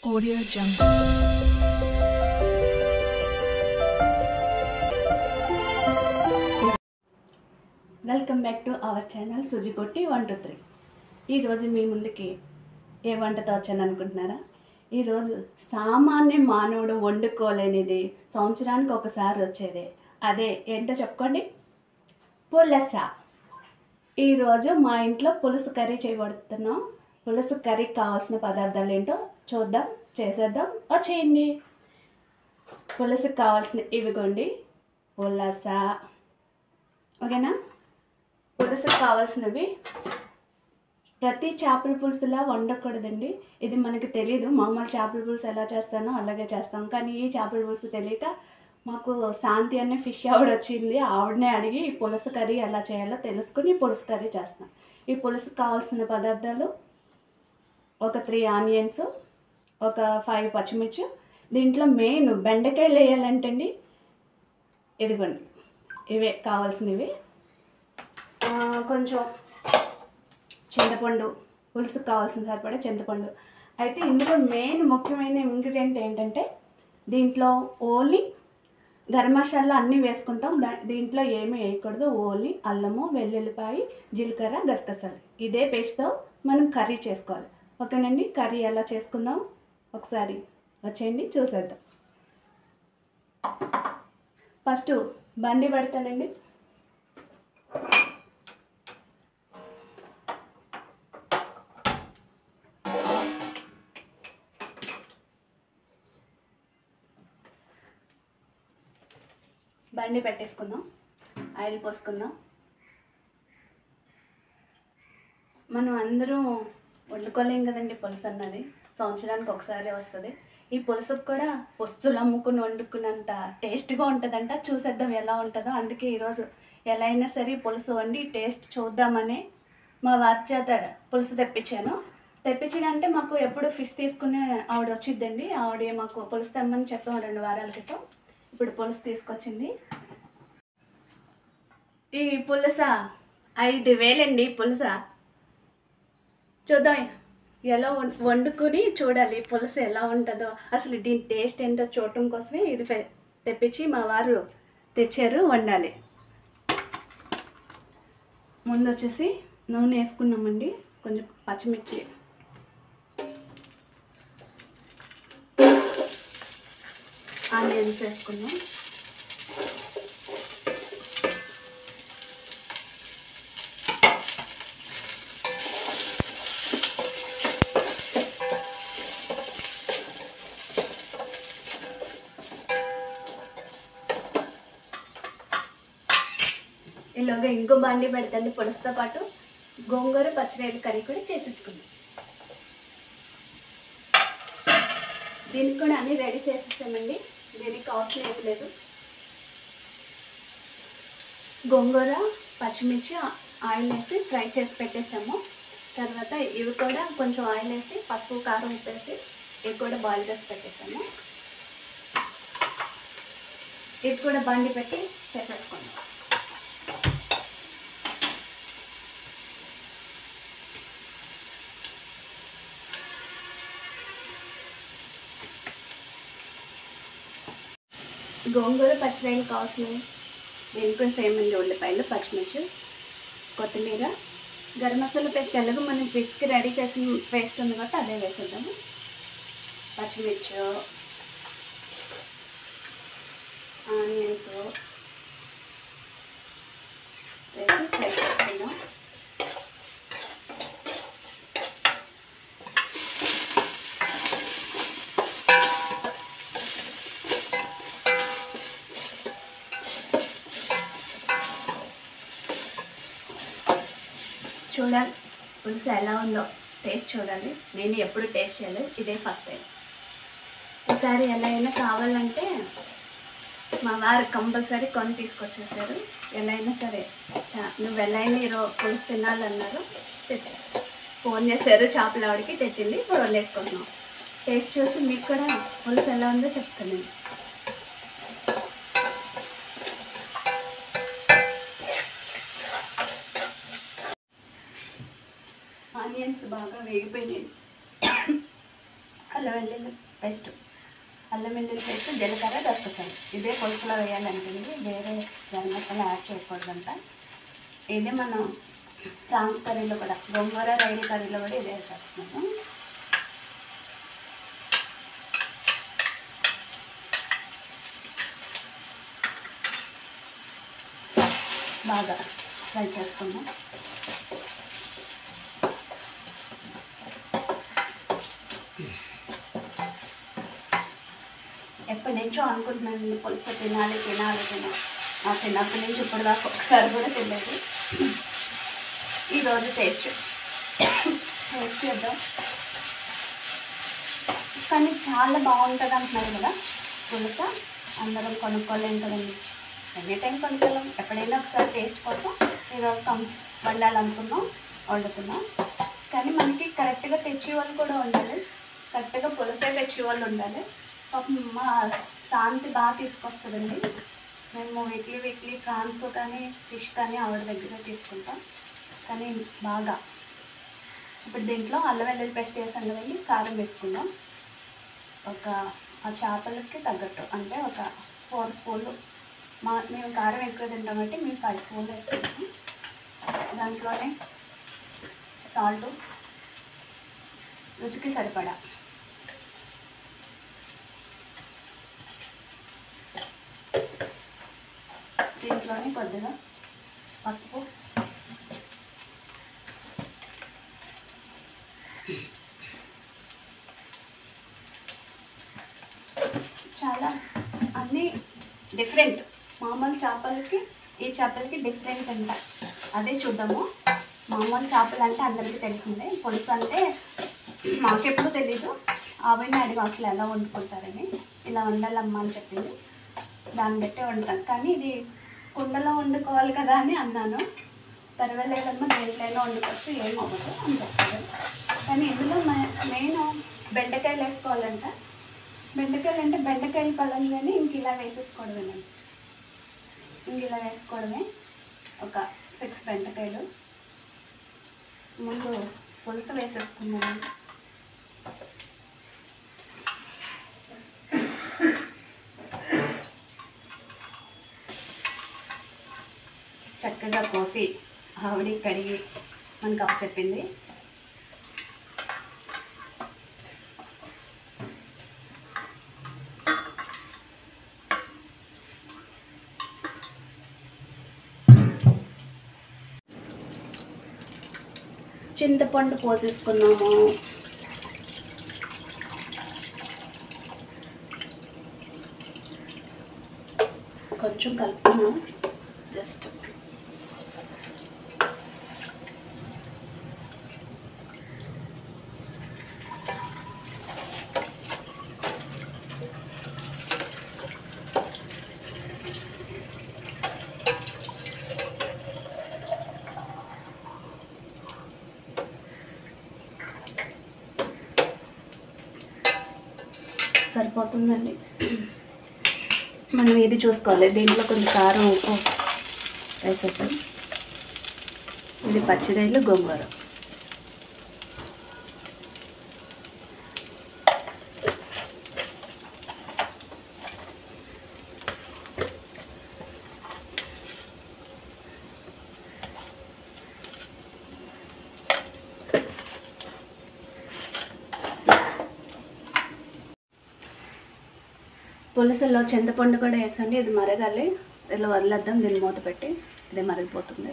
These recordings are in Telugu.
Audio Jungle. Welcome back to our channel సుజికొట్టి 123. ఈరోజు మీ ముందుకి ఏ వంటతో వచ్చాను అనుకుంటున్నారా? ఈరోజు సామాన్య మానవుడు వండుకోలేనిది, సంవత్సరానికి ఒకసారి వచ్చేది, అదే ఏంటో చెప్పుకోండి, పులస. ఈరోజు మా ఇంట్లో పులుసు కర్రీ చేయబడుతున్నాం. పులుసు కర్రీకి కావాల్సిన పదార్థాలు ఏంటో చూద్దాం, చేసేద్దాం, వచ్చేయండి. పులుసుకి కావాల్సిన ఇవిగోండి, పులస. ఓకేనా? పులుసుకు కావాల్సినవి, ప్రతి చేపల పులుసులా వండకూడదండి. ఇది మనకి తెలియదు. మామూలు చేపల పులుసు ఎలా చేస్తానో అలాగే చేస్తాం. కానీ ఈ చేపల పులుసు తెలియక మాకు శాంతి అనే ఫిష్ ఆవిడ వచ్చింది. ఆవిడనే అడిగి ఈ పులుసు కర్రీ ఎలా చేయాలో తెలుసుకుని పులుసు కర్రీ చేస్తాం. ఈ పులుసుకు కావాల్సిన పదార్థాలు: ఒక 3 ఆనియన్స్, ఒక 5 పచ్చిమిర్చి. దీంట్లో మెయిన్ బెండకాయలు వేయాలంటే అండి, ఇదిగోండి ఇవే కావాల్సినవి. కొంచెం చింతపండు, పులుసుకు కావాల్సిన సరిపడే చింతపండు. అయితే ఇందులో మెయిన్ ముఖ్యమైన ఇంగ్రీడియంట్ ఏంటంటే, దీంట్లో ఓన్లీ గరం మసాలా అన్నీ వేసుకుంటాం. దీంట్లో ఏమీ వేయకూడదు. ఓన్లీ అల్లము, వెల్లుల్లిపాయ, జీలకర్ర, గసగసాలు, ఇదే పేస్ట్తో మనం కర్రీ చేసుకోవాలి. ఓకేనండి? కర్రీ ఎలా చేసుకుందాం ఒకసారి వచ్చేయండి, చూసేద్దాం. ఫస్ట్ బండి పెడతానండి. బండి పెట్టేసుకుందాం, ఆయిల్ పోసుకుందాం. మనం అందరం వండుకోలేం కదండి పులుసు అన్నది, సంవత్సరానికి ఒకసారి వస్తుంది. ఈ పులుసుకు కూడా వస్తువులు అమ్ముకుని వండుకున్నంత టేస్ట్గా ఉంటుందంట. చూసేద్దాం ఎలా ఉంటుందో. అందుకే ఈరోజు ఎలా అయినా సరే పులుసు వండి టేస్ట్ చూద్దామని మా వారి చేత పులుసు తెప్పించానంటే, మాకు ఎప్పుడు ఫిష్ తీసుకునే ఆవిడ వచ్చిద్దండి. ఆవిడ మాకు పులుసు తెమ్మని చెప్పాము 2 వారాల క్రితం. ఇప్పుడు పులుసు తీసుకొచ్చింది. ఈ పులుస 5,000 అండి. పులుస చూద్దాం, ఎలా వండుకుని చూడాలి పులుసు ఎలా ఉంటుందో. అసలు దీని టేస్ట్ ఏంటో చూడటం కోసమే ఇది తెప్పించి మా వారు తెచ్చారు, వండాలి. ముందు వచ్చేసి నూనె వేసుకున్నామండి. కొంచెం పచ్చిమిర్చి, ఆనియన్స్ వేసుకున్నాం. ఇలాగా ఇంకో బండి పెడతండి. పులుసుతో పాటు గోంగూర పచ్చిరొయ్యల కర్రీ కూడా చేసేసుకుందాం. దీనికి కూడా అన్నీ రెడీ చేసేసామండి. దీనికి అవసరం ఏం లేదు. గోంగూర, పచ్చిమిర్చి ఆయిల్ వేసి ఫ్రై చేసి పెట్టేసాము. తర్వాత ఇవి కూడా కొంచెం ఆయిల్ వేసి, పసుపు, కారం ఉప్పేసి ఇవి కూడా బాయిల్ చేసి పెట్టేసాము. ఇవి కూడా బండి పెట్టి చేసేసుకుందాం. గోంగూర పచ్చిరొయ్యలు కావాల్సినవి దీనికి సేమ్ అండి: ఉల్లిపాయలు, పచ్చిమిర్చి, కొత్తిమీర, గరం మసాలా పేస్ట్. ఎలాగో మనం ఫిష్కి రెడీ చేసిన పేస్ట్ ఉంది కాబట్టి అదే వేసేద్దాము. పచ్చిమిర్చి, ఆనియన్స్ వేసి ఫ్రై చేసుకుందాం. చూడాలి పులుసు ఎలా ఉందో, టేస్ట్ చూడాలి. నేను ఎప్పుడు టేస్ట్ చేయలేదు, ఇదే ఫస్ట్ టైం. ఈసారి ఎలా అయినా కావాలంటే మా వారు కంపల్సరీ కొని తీసుకొచ్చేసారు. ఎలా అయినా సరే నువ్వు ఎలా అయినా ఈరోజు పులుసు తినాలన్నారు, తెచ్చేసారు. ఫోన్ చేశారు, చేపల ఆవిడకి తెచ్చింది. ఇప్పుడు వండేసుకుంటున్నాం. టేస్ట్ చూసి మీకు కూడా పులుసు ఎలా ఉందో చెప్తాను. ఆనియన్స్ బాగా వేగిపోయినాయి. అల్లం వెల్లుల్లి పేస్ట్, అల్లం వెల్లుల్లి పేస్ట్, జీలకర్ర, దస్తకాయ. ఇదే పులుసులో వేయాలంటుంది, వేరే గరం మసాలా యాడ్ చేయకూడదంట. ఇదే మనం ప్రాన్స్ కర్రీలో కూడా, గోంగూర రైలు కర్రీలో కూడా ఇదే వేసేస్తున్నాము. బాగా ఫ్రై చేసుకుందాం. ఎప్పటి నుంచో అనుకుంటున్నాను పులుసు తినాలి. నా చిన్నప్పటి నుంచి ఇప్పుడు దాకా ఒకసారి కూడా తినలేదు. ఈరోజు టేస్ట్ చేద్దాం. కానీ చాలా బాగుంటుంది అంటున్నారు కదా పులుసు. అందరం కొనుక్కోలేం కదండి, ఎనీ టైం కొనుక్కోలేం. ఎప్పుడైనా ఒకసారి టేస్ట్ కోసం ఈరోజు వండాలనుకున్నాం, వండుకున్నాం. కానీ మనకి కరెక్ట్గా తెచ్చే వాళ్ళు కూడా ఉండాలి, కరెక్ట్గా పులుసే తెచ్చే వాళ్ళు ఉండాలి. పాపం మా శాంతి బాగా తీసుకొస్తుందండి. మేము వీక్లీ ప్రాన్స్ కానీ ఫిష్ కానీ ఆవిడ దగ్గర తీసుకుంటాం. కానీ బాగా ఇప్పుడు దీంట్లో అల్లం వెల్లుల్లి పేస్ట్ వేసాం కదండి, కారం వేసుకుందాం. ఆ చేపలకి తగ్గట్టు అంటే ఒక 4 స్పూన్లు. మేము కారం ఎక్కువ తింటాం కాబట్టి మేము 5 స్పూన్లు వేసుకుంటాం. దాంట్లోనే సాల్ట్ రుచికి సరిపడా, దీంట్లోనే కొద్దిగా పసుపు, చాలా అన్నీ డిఫరెంట్. మామూలు చేపలకి ఈ చేపలకి డిఫరెంట్ అంట. అదే చూద్దాము. మామూలు చేపలు అంటే అందరికీ తెలిసిందే, పులుసు అంటే మాకెప్పుడు తెలీదు. ఆవిడని అడిగి అసలు ఎలా వండుకుంటారని, ఇలా వండాలమ్మా అని చెప్పింది, దాన్ని బట్టి వండుతాను. కానీ ఇది కుండలో వండుకోవాలి కదా అని అన్నాను. పర్వాలేదమ్మా, దేంట్లోనే వండుకోవచ్చు, ఏమవ్వదు అని చెప్పారు. కానీ ఇందులో నేను బెండకాయలు వేసుకోవాలంట. బెండకాయలు అంటే బెండకాయలు పడంగానే ఇంక ఇలా వేసేసుకోవడమేనండి. ఇంక ఇలా వేసుకోవడమే. ఒక 6 బెండకాయలు ముందు పులుసు వేసేసుకున్నాను. చక్కగా కోసి ఆవిడ కడిగి మనకు అప్పచెప్పింది. చింతపండు పోసేసుకున్నాము. కొంచెం కలుపుకున్నాం జస్ట్. సరిపోతుందండి. మనం ఇది చూసుకోవాలి, దీంట్లో కొంచెం కారం, ఉప్పు వేసేద్దాం. ఇది పచ్చిరొయ్యలు, గోంగూర. పులుసులో చింతపండు కూడా వేసండి. ఇది మరగాలి, ఇలా వదిలేద్దాం. దీన్ని మూత పెట్టి ఇది మరిగిపోతుంది.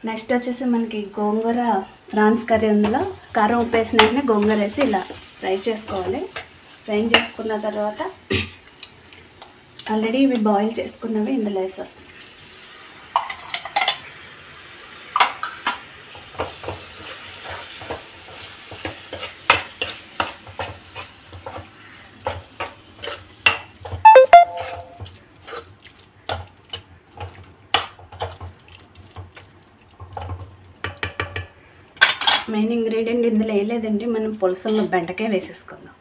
నెక్స్ట్ వచ్చేసి మనకి గోంగూర ప్రాన్స్ కర్రీ. అందులో కారం ఉప్పు వేసిన వెంటనే గోంగూర వేసి ఇలా ఫ్రై చేసుకోవాలి. ఫ్రై చేసుకున్న తర్వాత ఆల్రెడీ ఇవి బాయిల్ చేసుకున్నవి ఇందులో వేసేస్తాం. మెయిన్ ఇంగ్రీడియంట్ ఇందులో వేయలేదండి, మనం పులుసులో బెండకాయ వేసేసుకుందాం.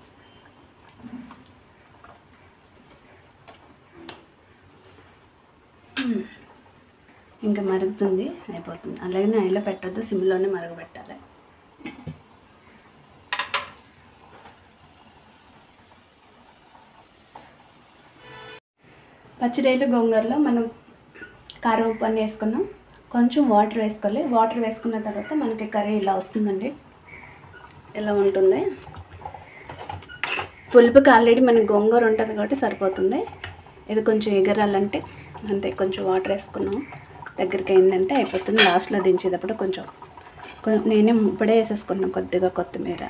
ఇంకా మరుగుతుంది, అయిపోతుంది. అలాగే ఆయిల్లో పెట్టద్దు, సిమ్లోనే మరగబెట్టాలి. పచ్చిరొయ్యలు గోంగూరలో మనం కారం ఉప్పు అన్నీ వేసుకున్నాం. కొంచెం వాటర్ వేసుకోవాలి. వాటర్ వేసుకున్న తర్వాత మనకి కర్రీ ఇలా వస్తుందండి. ఇలా ఉంటుంది. పులుపుకి ఆల్రెడీ మనకి గోంగూర ఉంటుంది కాబట్టి సరిపోతుంది. ఇది కొంచెం ఎగరాలంటే అంతే, కొంచెం వాటర్ వేసుకున్నాం, దగ్గరికి అయిందంటే అయిపోతుంది. లాస్ట్లో దించేటప్పుడు కొంచెం నేనే ఇప్పుడే వేసేసుకున్నాను కొద్దిగా కొత్తిమీర.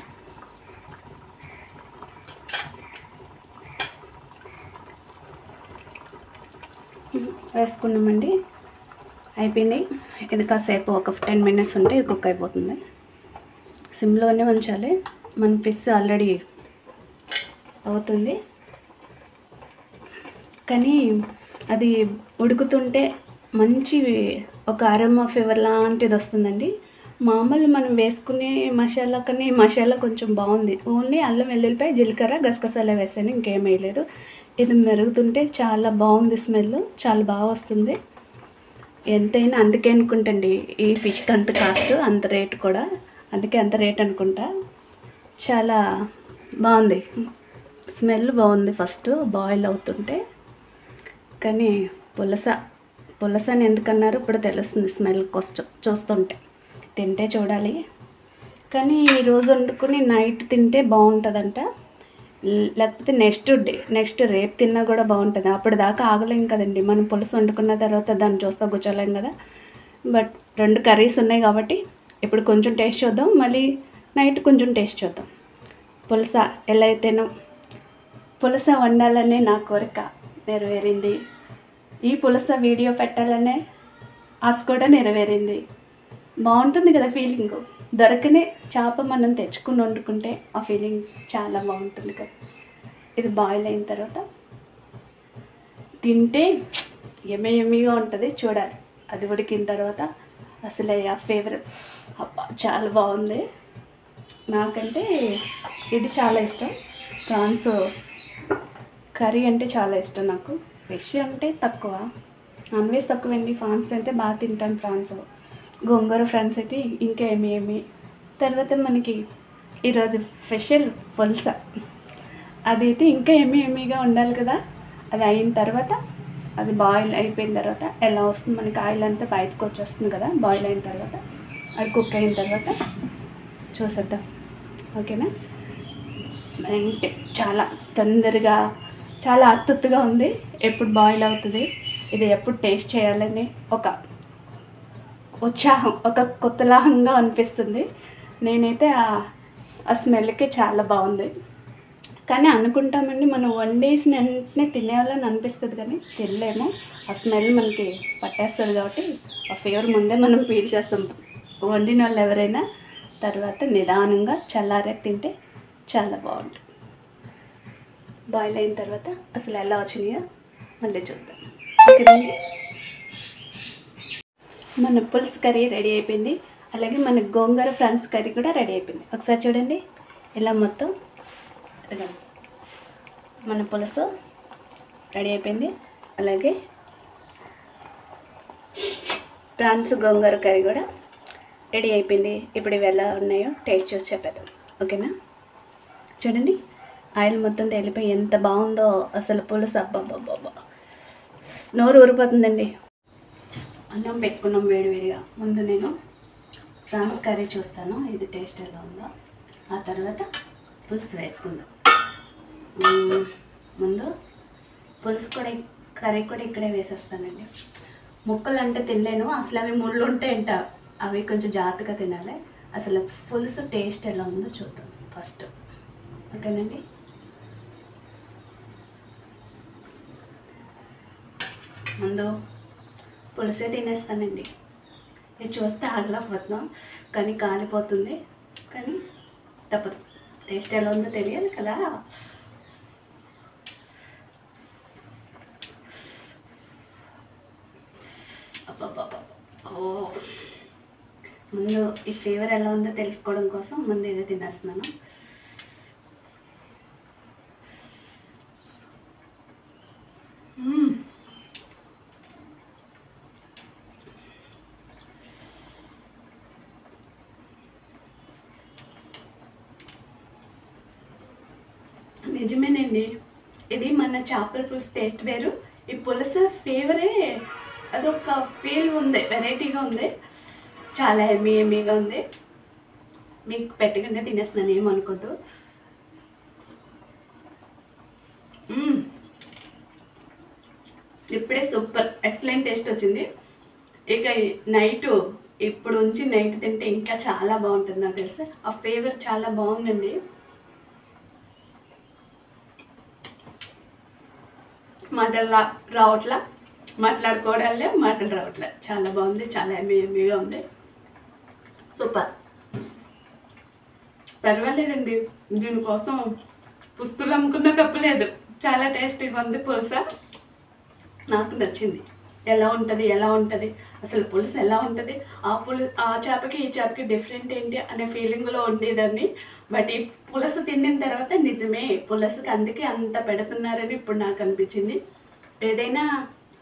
వేసుకున్నామండి, అయిపోయింది. ఇది కాసేపు ఒక 10 minutes ఉంటే ఇది కుక్ అయిపోతుంది. సిమ్లోనే ఉంచాలి. మన ఫిష్ ఆల్రెడీ అవుతుంది, కానీ అది ఉడుకుతుంటే మంచి ఒక అరోమా ఫ్లేవర్ లాంటిది వస్తుందండి. మామూలు మనం వేసుకునే మసాలా కన్నా ఈ మసాలా కొంచెం బాగుంది. ఓన్లీ అల్లం వెల్లుల్లిపాయ జీలకర్ర గసగసాలే వేసాను, ఇంకేం వేయలేదు. ఇది మెరుగుతుంటే చాలా బాగుంది, స్మెల్ చాలా బాగా వస్తుంది. ఎంతైనా అందుకే అనుకుంటండి ఈ ఫిష్కి అంత కాస్ట్, అంత రేట్ కూడా, అందుకే అంత రేట్ అనుకుంటా. చాలా బాగుంది, స్మెల్ బాగుంది ఫస్ట్ బాయిల్ అవుతుంటే. కానీ పులస అని ఎందుకన్నారు ఇప్పుడు తెలుస్తుంది స్మెల్ కొంచెం చూస్తుంటే. తింటే చూడాలి, కానీ ఈరోజు వండుకుని నైట్ తింటే బాగుంటుందంట. లేకపోతే నెక్స్ట్ రేపు తిన్నా కూడా బాగుంటుంది. అప్పుడు దాకా ఆగలేం కదండి, మనం పులుసు వండుకున్న తర్వాత దాన్ని చూస్తా కూర్చోలేం కదా. బట్ 2 కర్రీస్ ఉన్నాయి కాబట్టి ఇప్పుడు కొంచెం టేస్ట్ చూద్దాం, మళ్ళీ నైట్ కొంచెం టేస్ట్ చూద్దాం. పులస ఎలా అయితేనో పులస వండాలనే నా కోరిక నెరవేరింది. ఈ పులస వీడియో పెట్టాలనే ఆశ కూడా నెరవేరింది. బాగుంటుంది కదా ఫీలింగ్. దొరకనే చేప మనం తెచ్చుకుని వండుకుంటే ఆ ఫీలింగ్ చాలా బాగుంటుంది కదా. ఇది బాయిల్ అయిన తర్వాత తింటే ఎమ్మీగా ఉంటుంది, చూడాలి. అది ఉడికిన తర్వాత అసలు ఆ ఫేవరెట్, అబ్బా చాలా బాగుంది. నాకంటే ఇది చాలా ఇష్టం. ప్రాన్స్ కర్రీ అంటే చాలా ఇష్టం నాకు. ఫిష్ అంటే తక్కువ, నాన్ వెజ్ తక్కువండి. ప్రాన్స్ అయితే బాగా తింటాను. ప్రాన్స్, గోంగూర ఫ్రాన్స్ అయితే ఇంకా ఏమి. తర్వాత మనకి ఈరోజు స్పెషల్ పులస, అదైతే ఇంకా ఎమ్మీగా ఉండాలి కదా. అది అయిన తర్వాత, అది బాయిల్ అయిపోయిన తర్వాత ఎలా వస్తుంది మనకి, ఆయిల్ అంతా బయటకు వచ్చేస్తుంది కదా బాయిల్ అయిన తర్వాత. అది కుక్ అయిన తర్వాత చూసేద్దాం, ఓకేనా. అంటే చాలా తొందరగా, చాలా ఆతృతగా ఉంది ఎప్పుడు బాయిల్ అవుతుంది, ఇది ఎప్పుడు టేస్ట్ చేయాలని ఒక ఉత్సాహం, ఒక కొత్తలాహంగా అనిపిస్తుంది. నేనైతే ఆ స్మెల్కి చాలా బాగుంది. కానీ అనుకుంటామండి మనం వండేసిన వెంటనే తినేయాలని అనిపిస్తుంది, కానీ తినలేము. ఆ స్మెల్ మనకి పట్టేస్తుంది కాబట్టి ఆ ఫ్లేవర్ ముందే మనం ఫీల్ చేస్తాం, వండిన వాళ్ళు ఎవరైనా. తర్వాత నిదానంగా చల్లారే తింటే చాలా బాగుంటుంది. బాయిల్ అయిన తర్వాత అసలు ఎలా వచ్చినాయో మళ్ళీ చూద్దాం, ఓకేనండి. మన పులుసు కర్రీ రెడీ అయిపోయింది, అలాగే మన గోంగూర ఫ్రాన్స్ కర్రీ కూడా రెడీ అయిపోయింది. ఒకసారి చూడండి, ఇలా మొత్తం మన పులుసు రెడీ అయిపోయింది, అలాగే ప్రాన్స్ గోంగూర కర్రీ కూడా రెడీ అయిపోయింది. ఇప్పుడు ఇవి ఎలా ఉన్నాయో టేస్ట్ చూసి చెప్పేద్దాం, ఓకేనా. చూడండి, ఆయిల్ మొత్తం తేలిపోయి ఎంత బాగుందో అసలు పులుసు. అబ్బాబ్బాబ్బా, నోరు ఊరిపోతుందండి. అన్నం పెట్టుకున్నాం వేడివేడిగా. ముందు నేను ప్రాన్స్ కర్రీ చూస్తాను, ఇది టేస్ట్ ఎలా ఉందో. ఆ తర్వాత పులుసు వేసుకుందాం. ముందు పులుసు కూడా, కర్రీ కూడా ఇక్కడే వేసేస్తానండి. ముక్కలు అంటే తినలేను, అసలు అవి ముళ్ళు ఉంటాయంట, అవి కొంచెం జాగ్రత్తగా తినాలి. అసలు పులుసు టేస్ట్ ఎలా ఉందో చూద్దాం ఫస్ట్, ఓకేనండి. ముందు పులుసే తినేస్తానండి. ఇది చూస్తే ఆగలేకపోతున్నాం, కానీ కాలిపోతుంది. కానీ తప్పదు, టేస్ట్ ఎలా ఉందో తెలియాలి కదా. అబ్బబ్బబ్బ, ఓ, ముందు ఈ ఫ్లేవర్ ఎలా ఉందో తెలుసుకోవడం కోసం ముందు ఇదే తినేస్తున్నాను. నిజమేనండి, ఇది మన చేపల పులుసు టేస్ట్ వేరు, ఈ పులస ఫ్లేవరే అదొక ఫీల్ ఉంది, వెరైటీగా ఉంది, చాలా ఎమ్మీగా ఉంది. మీకు పెట్టకుండా తినేస్తున్నాను, ఏమనుకోద్దు. ఇప్పుడే సూపర్ ఎక్సలెంట్ టేస్ట్ వచ్చింది. ఇక నైట్ ఇప్పుడు ఉంచి నైట్ తింటే ఇంకా చాలా బాగుంటుంది. నాకు తెలుసు ఆ ఫ్లేవర్ చాలా బాగుందండి. మాటలు రావట్లా, మాట్లాడుకోవడాలే మాటలు రావట్లే. చాలా బాగుంది, చాలా ఎమ్మీగా ఉంది, సూపర్. పర్వాలేదండి, దీనికోసం పుస్తులు అమ్ముకున్న తప్పలేదు. చాలా టేస్టీగా ఉంది పులస, నాకు నచ్చింది. ఎలా ఉంటుంది అసలు పులుసు ఎలా ఉంటుంది, ఆ చేపకి ఈ చేపకి డిఫరెంట్ ఏంటి అనే ఫీలింగ్లో ఉండేదాన్ని. బట్ ఈ పులస తిన్న తర్వాత నిజమే పులసకి అందుకే అంత పెడుతున్నారని ఇప్పుడు నాకు అనిపించింది. ఏదైనా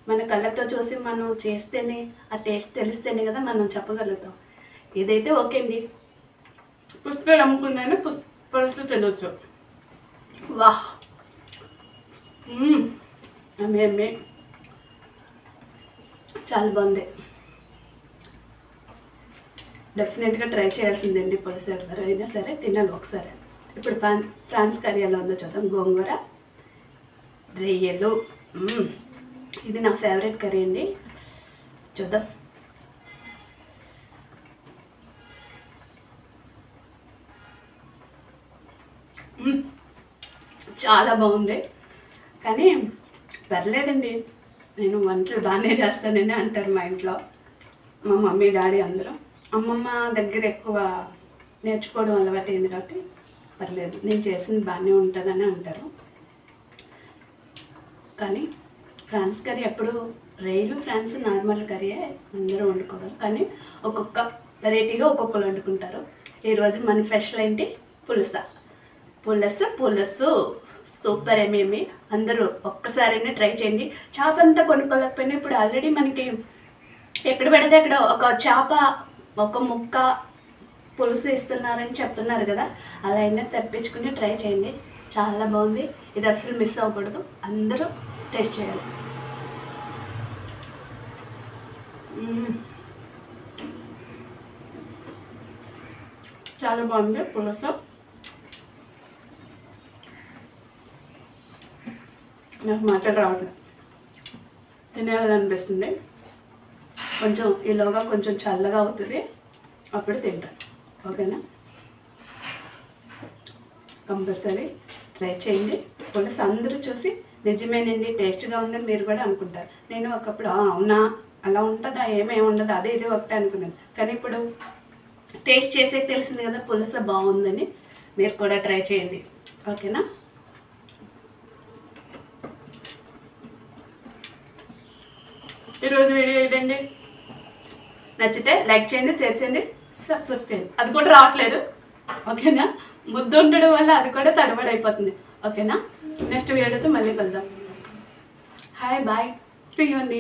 మన కళ్ళతో చూసి మనం చేస్తేనే ఆ టేస్ట్ తెలిస్తేనే కదా మనం చెప్పగలుగుతాం. ఇదైతే ఓకే అండి, పుస్తకాలు అమ్ముకున్నాను, పులుసు తినొచ్చు. వాహ్, అమ్మే చాలా బాగుంది. డెఫినెట్గా ట్రై చేయాల్సిందండి పులుసు. ఎవరైనా సరే తినాలి ఒకసారి. ఇప్పుడు ఫ్రాన్స్ కర్రీ ఎలా ఉందో చూద్దాం. గోంగూర, రొయ్యలు, ఇది నా ఫేవరెట్ కర్రీ అండి. చూద్దాం. చాలా బాగుంది, కానీ పర్లేదండి. నేను వంటలు బాగానే చేస్తానని అంటారు మా ఇంట్లో, మా మమ్మీ డాడీ అందరూ. అమ్మమ్మ దగ్గర ఎక్కువ నేర్చుకోవడం అలవాటు అయింది కాబట్టి పర్లేదు, నేను చేసింది బాగానే ఉంటుందని అంటారు. కానీ ఫ్రాన్స్ కర్రీ ఎప్పుడు రైలు ఫ్రాన్స్ నార్మల్ కర్రీయే అందరూ వండుకోవాలి, కానీ ఒక్కొక్క వెరైటీగా ఒక్కొక్కరు వండుకుంటారు. ఈరోజు మన స్పెషల్ ఏంటి, పులసు సూపర్. ఏమేమి అందరూ ఒక్కసారైనా ట్రై చేయండి. చేప అంతా కొనుక్కోలేకపోయినా ఇప్పుడు ఆల్రెడీ మనకి ఎక్కడ పెడితే అక్కడ ఒక చేప ఒక ముక్క పులుసు ఇస్తున్నారని చెప్తున్నారు కదా, అలా అయినా తెప్పించుకుని ట్రై చేయండి. చాలా బాగుంది, ఇది అసలు మిస్ అవ్వకూడదు, అందరూ టేస్ట్ చేయాలి. చాలా బాగుంది పులుసు, నాకు మాటలు రావట్లేదు, తినేయాలనిపిస్తుంది. కొంచెం ఈలోగా కొంచెం చల్లగా అవుతుంది, అప్పుడు తింటాను. ఓకేనా, కంపల్సరీ ట్రై చేయండి. పులుసు అందరూ చూసి నిజమేనండి టేస్ట్గా ఉందని మీరు కూడా అనుకుంటారు. నేను ఒకప్పుడు అవునా అలా ఉంటుందా, ఏమేమి ఉండదు, అదే ఇది ఒకటే అనుకున్నాను. కానీ ఇప్పుడు టేస్ట్ చేసే తెలిసింది కదా పులుసు బాగుందని. మీరు కూడా ట్రై చేయండి. ఓకేనా, ఈరోజు వీడియో ఇదండి. నచ్చితే లైక్ చేయండి, షేర్ చేయండి, సబ్స్క్రైబ్ చేయండి. అది కూడా రావట్లేదు. ఓకేనా, ముద్దు ఉండడం వల్ల అది కూడా తడబడి అయిపోతుంది. ఓకేనా, నెక్స్ట్ వీడియోతో మళ్ళీ కలుద్దాం. హాయ్ బాయ్, సీ యూ అండి.